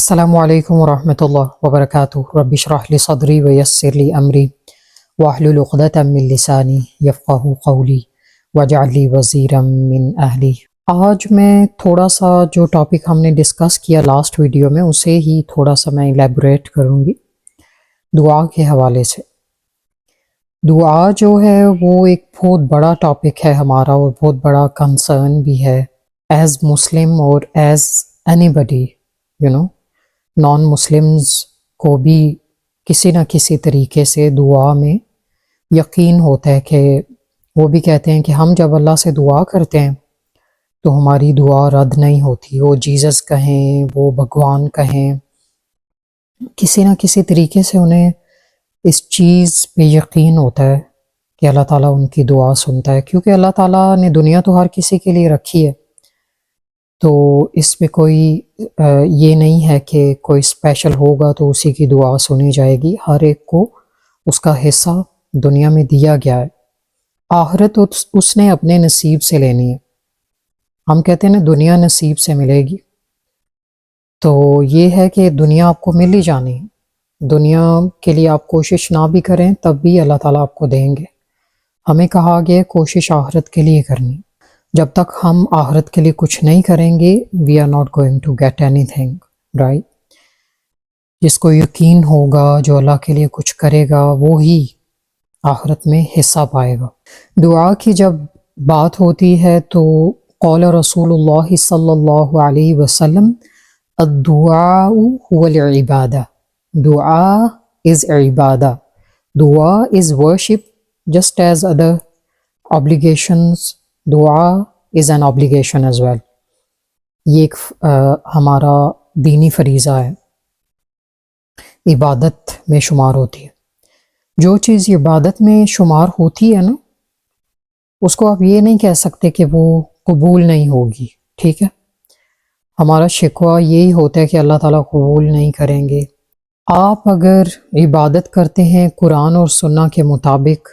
السلام علیکم ورحمۃ اللہ وبرکاتہ رب اشرح لی صدری ویسر لی امری واحلل عقدۃ من لسانی یفقہوا قولی واجعل لی وزیرا من اہلی۔ آج میں تھوڑا سا جو ٹاپک ہم نے ڈسکس کیا لاسٹ ویڈیو میں اسے ہی تھوڑا سا میں ایلیبوریٹ کروں گی دعا کے حوالے سے۔ دعا جو ہے وہ ایک بہت بڑا ٹاپک ہے ہمارا اور بہت بڑا کنسرن بھی ہے ایز مسلم اور ایز اینی بڈی نان مسلمز کو بھی کسی نہ کسی طریقے سے دعا میں یقین ہوتا ہے کہ وہ بھی کہتے ہیں کہ ہم جب اللہ سے دعا کرتے ہیں تو ہماری دعا رد نہیں ہوتی، وہ جیزس کہیں، وہ بھگوان کہیں، کسی نہ کسی طریقے سے انہیں اس چیز پہ یقین ہوتا ہے کہ اللہ تعالیٰ ان کی دعا سنتا ہے، کیونکہ اللہ تعالیٰ نے دنیا تو ہر کسی کے لیے رکھی ہے، تو اس میں کوئی یہ نہیں ہے کہ کوئی اسپیشل ہوگا تو اسی کی دعا سنی جائے گی۔ ہر ایک کو اس کا حصہ دنیا میں دیا گیا ہے، آخرت اس نے اپنے نصیب سے لینی ہے۔ ہم کہتے ہیں نا دنیا نصیب سے ملے گی، تو یہ ہے کہ دنیا آپ کو مل ہی جانی ہے، دنیا کے لیے آپ کوشش نہ بھی کریں تب بھی اللہ تعالیٰ آپ کو دیں گے۔ ہمیں کہا گیا کوشش آخرت کے لیے کرنی، جب تک ہم آخرت کے لیے کچھ نہیں کریں گے we are not going to get anything, right? جس کو یقین ہوگا جو اللہ کے لیے کچھ کرے گا وہی آخرت میں حصہ پائے گا۔ دعا کی جب بات ہوتی ہے تو قول رسول اللہ صلی اللہ علیہ وسلم الدعاء هو العبادہ، دعا از عبادہ، دعا از worship just as other obligations، دعا از an obligation as well۔ یہ ایک ہمارا دینی فریضہ ہے، عبادت میں شمار ہوتی ہے۔ جو چیز عبادت میں شمار ہوتی ہے نا اس کو آپ یہ نہیں کہہ سکتے کہ وہ قبول نہیں ہوگی، ٹھیک ہے؟ ہمارا شکوہ یہی ہوتا ہے کہ اللہ تعالیٰ قبول نہیں کریں گے۔ آپ اگر عبادت کرتے ہیں قرآن اور سنہ کے مطابق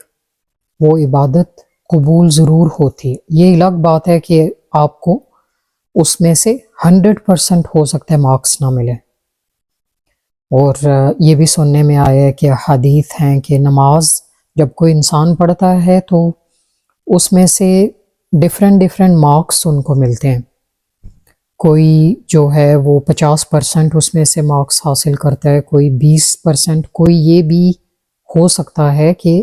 وہ عبادت قبول ضرور ہوتی ہے۔ یہ الگ بات ہے کہ آپ کو اس میں سے 100% ہو سکتا ہے مارکس نہ ملے، اور یہ بھی سننے میں آیا ہے کہ حدیث ہیں کہ نماز جب کوئی انسان پڑھتا ہے تو اس میں سے ڈیفرنٹ مارکس ان کو ملتے ہیں، کوئی جو ہے وہ 50% اس میں سے مارکس حاصل کرتا ہے، کوئی 20%، کوئی یہ بھی ہو سکتا ہے کہ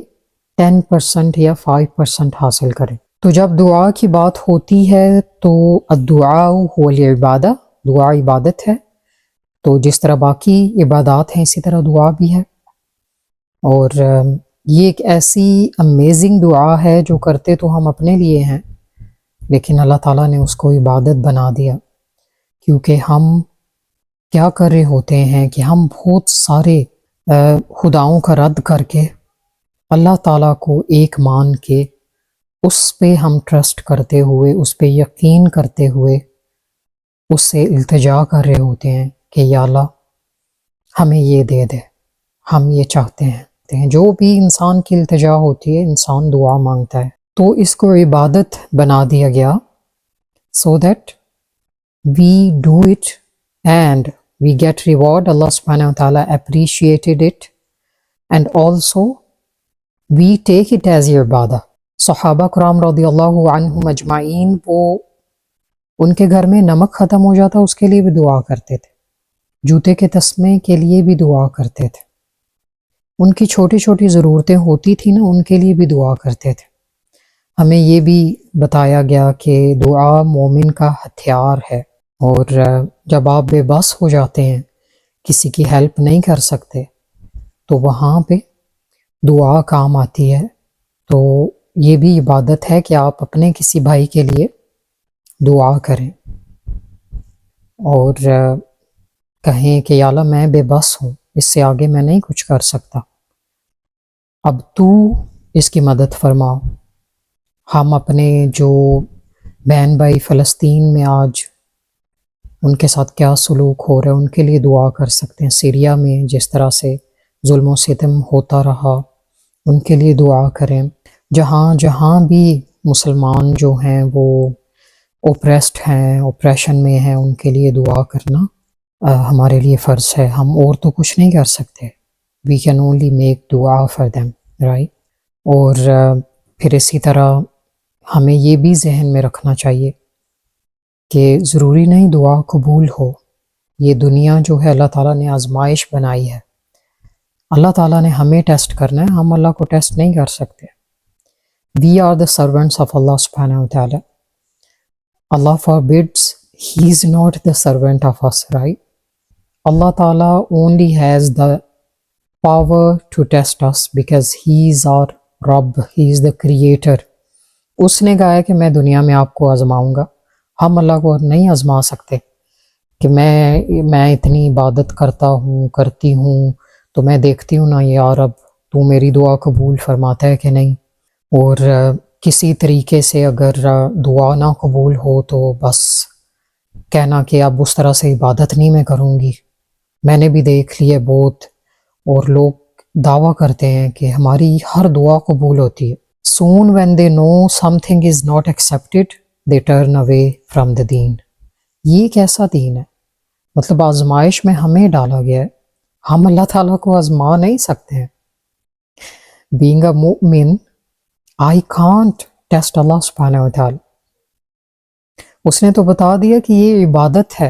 10% یا 5% حاصل کرے۔ تو جب دعا کی بات ہوتی ہے تو الدعاء هو العبادہ، دعا عبادت ہے، تو جس طرح باقی عبادات ہیں اسی طرح دعا بھی ہے، اور یہ ایک ایسی امیزنگ دعا ہے جو کرتے تو ہم اپنے لیے ہیں لیکن اللہ تعالیٰ نے اس کو عبادت بنا دیا، کیونکہ ہم کیا کر رہے ہوتے ہیں کہ ہم بہت سارے خداؤں کا رد کر کے اللہ تعالیٰ کو ایک مان کے اس پہ ہم ٹرسٹ کرتے ہوئے، اس پہ یقین کرتے ہوئے اس سے التجا کر رہے ہوتے ہیں کہ یا اللہ ہمیں یہ دے دے، ہم یہ چاہتے ہیں۔ جو بھی انسان کی التجا ہوتی ہے انسان دعا مانگتا ہے، تو اس کو عبادت بنا دیا گیا so that we do it and we get reward۔ اللہ سبحانہ وتعالیٰ appreciated it and also we take it as Ubadah. صحابہ کرام رضی اللہ عنہم اجمعین وہ ان کے گھر میں نمک ختم ہو جاتا اس کے لیے بھی دعا کرتے تھے، جوتے کے تسمے کے لیے بھی دعا کرتے تھے، ان کی چھوٹی چھوٹی ضرورتیں ہوتی تھیں نا ان کے لیے بھی دعا کرتے تھے۔ ہمیں یہ بھی بتایا گیا کہ دعا مومن کا ہتھیار ہے، اور جب آپ بے بس ہو جاتے ہیں کسی کی ہیلپ نہیں کر سکتے تو وہاں پہ دعا کام آتی ہے۔ تو یہ بھی عبادت ہے کہ آپ اپنے کسی بھائی کے لیے دعا کریں اور کہیں کہ یا اللہ میں بے بس ہوں، اس سے آگے میں نہیں کچھ کر سکتا، اب تو اس کی مدد فرما۔ ہم اپنے جو بہن بھائی فلسطین میں آج ان کے ساتھ کیا سلوک ہو رہا ہے ان کے لیے دعا کر سکتے ہیں، سیریا میں جس طرح سے ظلم و ستم ہوتا رہا ان کے لیے دعا کریں، جہاں جہاں بھی مسلمان جو ہیں وہ اوپریسڈ ہیں، اوپریشن میں ہیں، ان کے لیے دعا کرنا ہمارے لیے فرض ہے، ہم اور تو کچھ نہیں کر سکتے. وی کین اونلی میک دعا فار دیم، رائٹ. اور پھر اسی طرح ہمیں یہ بھی ذہن میں رکھنا چاہیے کہ ضروری نہیں دعا قبول ہو. یہ دنیا جو ہے اللہ تعالیٰ نے آزمائش بنائی ہے. اللہ تعالیٰ نے ہمیں ٹیسٹ کرنا ہے، ہم اللہ کو ٹیسٹ نہیں کر سکتے. We are the servants of Allah سبحانہ و تعالیٰ. اللہ forbids he is not the servant of us, right? Allah Ta'ala only has the power to test us because he is our Rabb, he is the creator. اس نے کہا ہے کہ میں دنیا میں آپ کو آزماؤں گا. ہم اللہ کو نہیں آزما سکتے کہ میں اتنی عبادت کرتی ہوں تو میں دیکھتی ہوں نا یا رب تو میری دعا قبول فرماتا ہے کہ نہیں. اور کسی طریقے سے اگر دعا نہ قبول ہو تو بس کہنا کہ اب اس طرح سے عبادت نہیں میں کروں گی. میں نے بھی دیکھ لی ہے بہت، اور لوگ دعویٰ کرتے ہیں کہ ہماری ہر دعا قبول ہوتی ہے. Soon when they know something is not accepted, they turn away from the deen. یہ کیسا دین ہے؟ مطلب آزمائش میں ہمیں ڈالا گیا ہے، ہم اللہ تعالیٰ کو آزما نہیں سکتے ہیں. Being a mu'min, I can't test Allah subhanahu wa ta'ala. اس نے تو بتا دیا کہ یہ عبادت ہے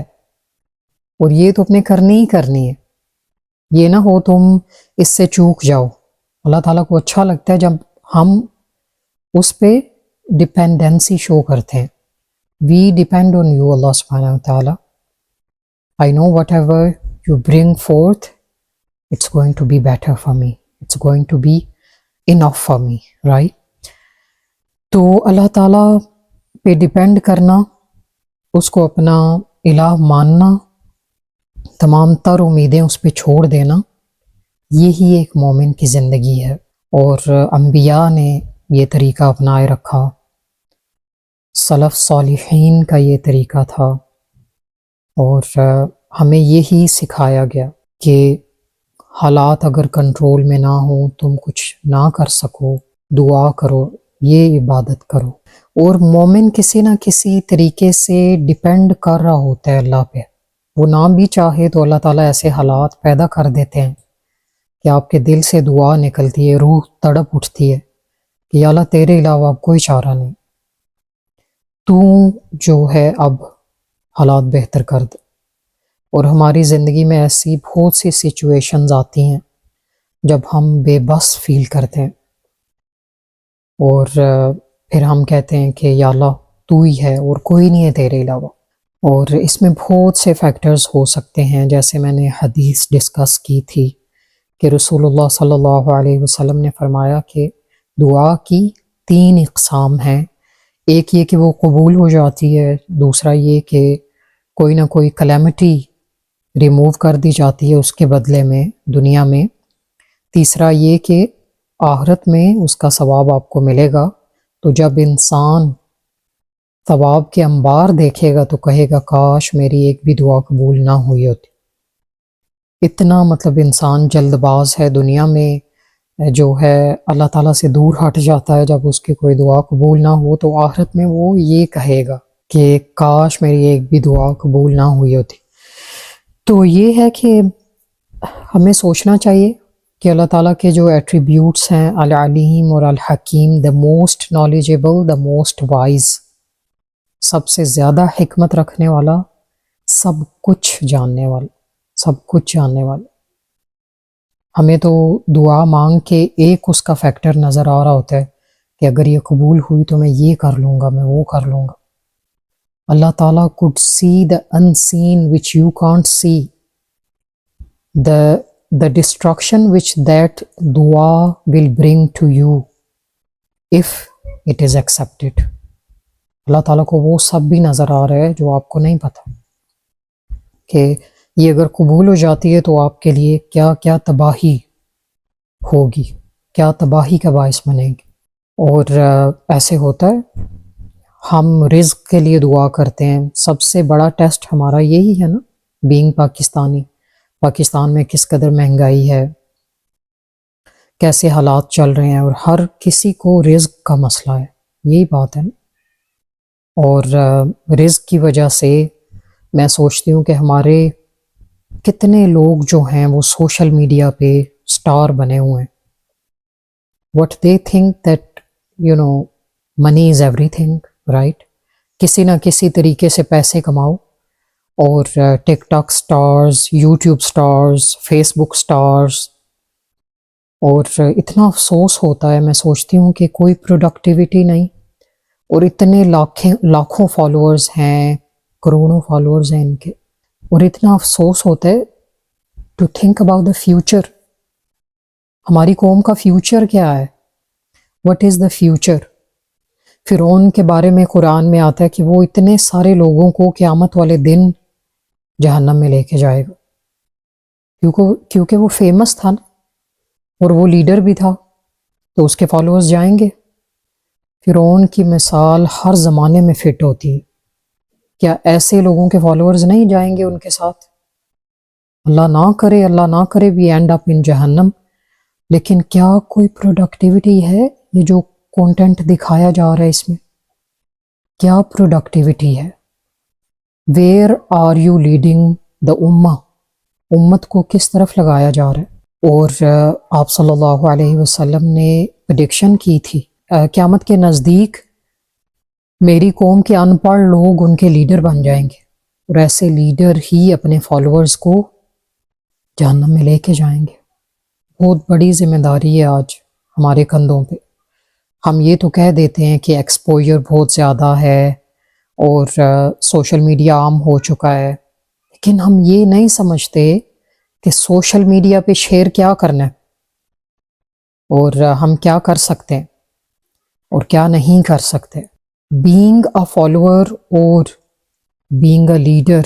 اور یہ تو اپنے کرنی ہی کرنی ہے. یہ نہ ہو تم اس سے چوک جاؤ. اللہ تعالیٰ کو اچھا لگتا ہے جب ہم اس پہ ڈپینڈنسی شو کرتے ہیں. وی ڈیپینڈ آن یو اللہ سبحانہ و تعالیٰ. I know whatever you bring forth, it's going to be better for me. It's going to be enough for me, right? تو اللہ تعالیٰ پہ ڈیپینڈ کرنا، اس کو اپنا الہ ماننا، تمام تر امیدیں اس پہ چھوڑ دینا، یہی ایک مومن کی زندگی ہے. اور انبیاء نے یہ طریقہ اپنائے رکھا، سلف صالحین کا یہ طریقہ تھا، اور ہمیں یہی سکھایا گیا کہ حالات اگر کنٹرول میں نہ ہوں، تم کچھ نہ کر سکو، دعا کرو، یہ عبادت کرو. اور مومن کسی نہ کسی طریقے سے ڈیپینڈ کر رہا ہوتا ہے اللہ پہ. وہ نہ بھی چاہے تو اللہ تعالیٰ ایسے حالات پیدا کر دیتے ہیں کہ آپ کے دل سے دعا نکلتی ہے، روح تڑپ اٹھتی ہے کہ یا اللہ تیرے علاوہ اب کوئی چارہ نہیں، تو جو ہے اب حالات بہتر کر دے. اور ہماری زندگی میں ایسی بہت سی سچویشنز آتی ہیں جب ہم بے بس فیل کرتے ہیں، اور پھر ہم کہتے ہیں کہ یا اللہ تو ہی ہے اور کوئی نہیں ہے تیرے علاوہ. اور اس میں بہت سے فیکٹرز ہو سکتے ہیں، جیسے میں نے حدیث ڈسکس کی تھی کہ رسول اللہ صلی اللہ علیہ وسلم نے فرمایا کہ دعا کی 3 اقسام ہیں. ایک یہ کہ وہ قبول ہو جاتی ہے، دوسرا یہ کہ کوئی نہ کوئی کلیمٹی ریموو کر دی جاتی ہے اس کے بدلے میں دنیا میں، تیسرا یہ کہ آخرت میں اس کا ثواب آپ کو ملے گا. تو جب انسان ثواب کے انبار دیکھے گا تو کہے گا کاش میری ایک بھی دعا قبول نہ ہوئی ہوتی. اتنا مطلب انسان جلد باز ہے دنیا میں، جو ہے اللہ تعالیٰ سے دور ہٹ جاتا ہے جب اس کی کوئی دعا قبول نہ ہو. تو آخرت میں وہ یہ کہے گا کہ کاش میری ایک بھی دعا قبول نہ ہوئی ہوتی. تو یہ ہے کہ ہمیں سوچنا چاہیے کہ اللہ تعالیٰ کے جو ایٹریبیوٹس ہیں، العلیم اور الحکیم، the most knowledgeable, the most wise, سب سے زیادہ حکمت رکھنے والا، سب کچھ جاننے والا، سب کچھ جاننے والا. ہمیں تو دعا مانگ کے ایک اس کا فیکٹر نظر آ رہا ہوتا ہے کہ اگر یہ قبول ہوئی تو میں یہ کر لوں گا، میں وہ کر لوں گا. اللہ تعالیٰ could see the unseen which you can't see, the destruction which that dua will bring to you if it is accepted. اللہ تعالیٰ کو وہ سب بھی نظر آ رہا ہے جو آپ کو نہیں پتہ، کہ یہ اگر قبول ہو جاتی ہے تو آپ کے لیے کیا کیا تباہی ہوگی، کیا تباہی کا باعث بنے گی. اور ایسے ہوتا ہے ہم رزق کے لیے دعا کرتے ہیں. سب سے بڑا ٹیسٹ ہمارا یہی ہے نا، بینگ پاکستانی. پاکستان میں کس قدر مہنگائی ہے، کیسے حالات چل رہے ہیں، اور ہر کسی کو رزق کا مسئلہ ہے. یہی بات ہے نا. اور رزق کی وجہ سے میں سوچتی ہوں کہ ہمارے کتنے لوگ جو ہیں وہ سوشل میڈیا پہ سٹار بنے ہوئے ہیں. What they think that money is every thing, right? کسی نہ کسی طریقے سے پیسے کماؤ، اور ٹک talk stars, YouTube stars, face بک سٹارز. اور اتنا افسوس ہوتا ہے، میں سوچتی ہوں کہ کوئی پروڈکٹیوٹی نہیں، اور اتنے لاکھوں فالوورز ہیں، کروڑوں فالوورز ہیں ان کے، اور اتنا افسوس ہوتا ہے to think about the future. ہماری قوم کا فیوچر کیا ہے؟ What is the future? فرعون کے بارے میں قرآن میں آتا ہے کہ وہ اتنے سارے لوگوں کو قیامت والے دن جہنم میں لے کے جائے گا، کیونکہ وہ فیمس تھا نا، اور وہ لیڈر بھی تھا، تو اس کے فالوورز جائیں گے. فرعون کی مثال ہر زمانے میں فٹ ہوتی ہے. کیا ایسے لوگوں کے فالوورز نہیں جائیں گے ان کے ساتھ؟ اللہ نہ کرے وی اینڈ اپ ان جہنم. لیکن کیا کوئی پروڈکٹیوٹی ہے؟ یہ جو کانٹینٹ دکھایا جا رہا ہے اس میں کیا پروڈکٹیوٹی ہے؟ Where are you leading the امت کو کس طرف لگایا جا رہا ہے؟ اور آپ صلی اللہ علیہ وسلم نے پریڈکشن کی تھی قیامت کے نزدیک میری قوم کے ان پڑھ لوگ ان کے لیڈر بن جائیں گے، اور ایسے لیڈر ہی اپنے فالوورز کو جہنم میں لے کے جائیں گے. بہت بڑی ذمہ داری ہے آج ہمارے کندھوں پہ. ہم یہ تو کہہ دیتے ہیں کہ ایکسپوجر بہت زیادہ ہے اور سوشل میڈیا عام ہو چکا ہے، لیکن ہم یہ نہیں سمجھتے کہ سوشل میڈیا پہ شیئر کیا کرنا ہے، اور ہم کیا کر سکتے ہیں اور کیا نہیں کر سکتے. بینگ اے فالوور اور بینگ اے لیڈر،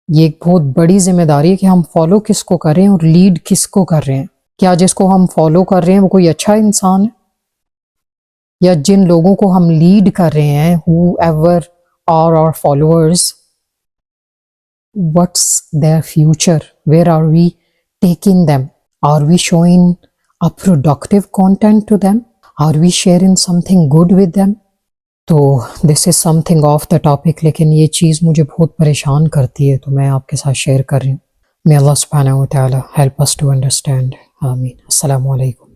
یہ ایک بہت بڑی ذمہ داری ہے کہ ہم فالو کس کو کر رہے ہیں اور لیڈ کس کو کر رہے ہیں. کیا جس کو ہم فالو کر رہے ہیں وہ کوئی اچھا انسان ہے؟ یا جن لوگوں کو ہم لیڈ کر رہے ہیں whoever are our followers, what's their future? Where are we taking them? Are we showing a productive content to them? Are we sharing something good with them? تو this is something off the topic، لیکن یہ چیز مجھے بہت پریشان کرتی ہے، تو میں آپ کے ساتھ شیئر کر رہی ہوں. May Allah subhanahu wa ta'ala help us to understand. آمین. السلام علیکم.